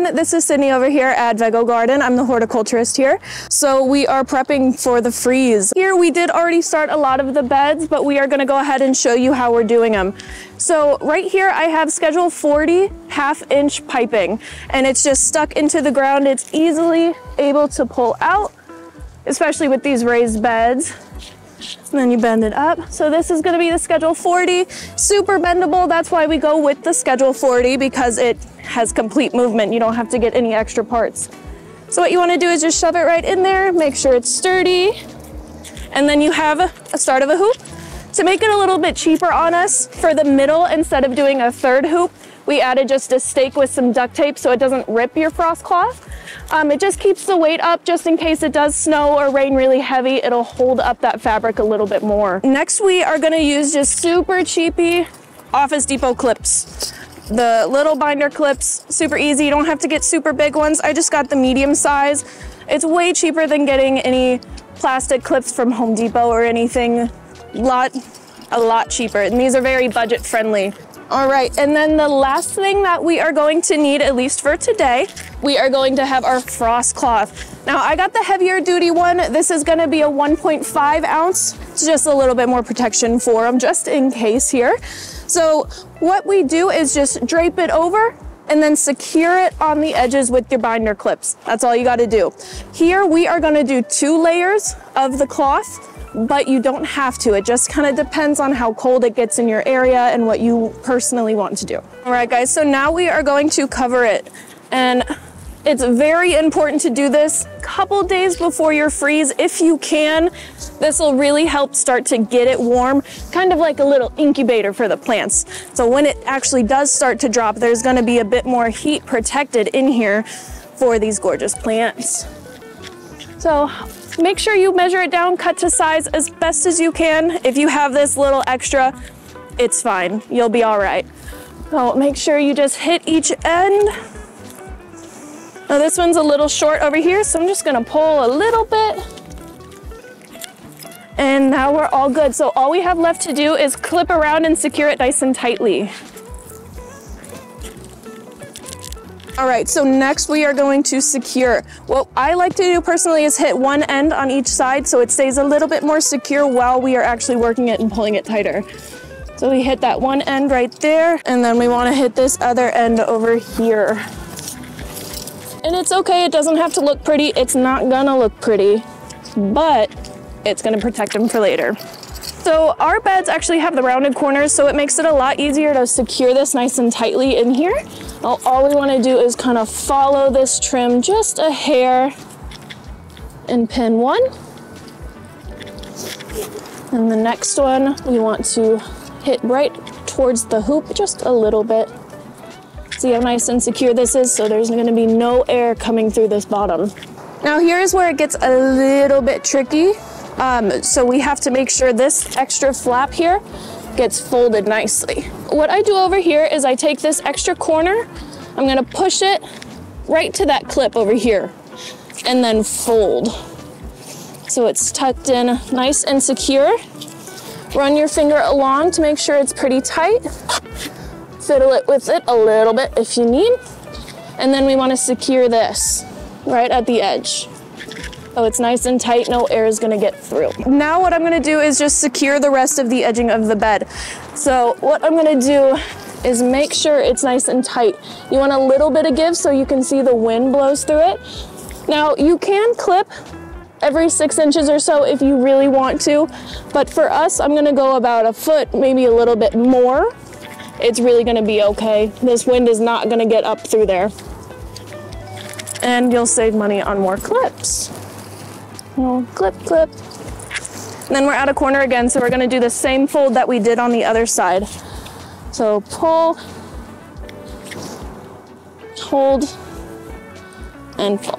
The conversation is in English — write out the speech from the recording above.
everyone, this is Sydney over here at Vego Garden. I'm the horticulturist here. So we are prepping for the freeze. Here we did already start a lot of the beds, but we are gonna go ahead and show you how we're doing them. So right here I have schedule 40 half-inch piping, and it's just stuck into the ground. It's easily able to pull out, especially with these raised beds. And then you bend it up. So this is gonna be the schedule 40, super bendable. That's why we go with the schedule 40, because it has complete movement. You don't have to get any extra parts. So what you wanna do is just shove it right in there, make sure it's sturdy, and then you have a start of a hoop. To make it a little bit cheaper on us, for the middle, instead of doing a third hoop, we added just a stake with some duct tape so it doesn't rip your frost cloth. It just keeps the weight up just in case it does snow or rain really heavy. It'll hold up that fabric a little bit more. Next, we are gonna use just super cheapy Office Depot clips. The little binder clips, super easy. You don't have to get super big ones. I just got the medium size. It's way cheaper than getting any plastic clips from Home Depot or anything. A lot cheaper, and these are very budget friendly. All right, and then the last thing that we are going to need, at least for today, we are going to have our frost cloth. Now, I got the heavier duty one. This is gonna be a 1.5 ounce. It's just a little bit more protection for them, just in case here. So what we do is just drape it over and then secure it on the edges with your binder clips. That's all you gotta do. Here, we are gonna do 2 layers of the cloth, but you don't have to. It just kind of depends on how cold it gets in your area and what you personally want to do. All right, guys, so now we are going to cover it. And it's very important to do this a couple days before your freeze, if you can. This will really help start to get it warm, kind of like a little incubator for the plants. So when it actually does start to drop, there's gonna be a bit more heat protected in here for these gorgeous plants. So make sure you measure it down, cut to size as best as you can. If you have this little extra, it's fine. You'll be all right. So make sure you just hit each end. Now this one's a little short over here, so I'm just gonna pull a little bit. And now we're all good. So all we have left to do is clip around and secure it nice and tightly. All right, so next we are going to secure. What I like to do personally is hit one end on each side so it stays a little bit more secure while we are actually working it and pulling it tighter. So we hit that one end right there, and then we want to hit this other end over here. And it's okay, it doesn't have to look pretty. It's not gonna look pretty, but it's gonna protect them for later. So our beds actually have the rounded corners, so it makes it a lot easier to secure this nice and tightly in here. All we want to do is kind of follow this trim just a hair and pin one. And the next one we want to hit right towards the hoop just a little bit. See how nice and secure this is? So there's going to be no air coming through this bottom. Now here's where it gets a little bit tricky. So we have to make sure this extra flap here gets folded nicely. What I do over here is I take this extra corner, I'm gonna push it right to that clip over here and then fold. So it's tucked in nice and secure. Run your finger along to make sure it's pretty tight. Fiddle it with it a little bit if you need. And then we wanna secure this right at the edge. So it's nice and tight, no air is gonna get through. Now what I'm gonna do is just secure the rest of the edging of the bed. So what I'm gonna do is make sure it's nice and tight. You want a little bit of give so you can see the wind blows through it. Now you can clip every 6 inches or so if you really want to, but for us, I'm gonna go about a foot, maybe a little bit more. It's really gonna be okay. This wind is not gonna get up through there. And you'll save money on more clips. We'll clip, clip. And then we're at a corner again, so we're gonna do the same fold that we did on the other side. So pull, hold, and pull.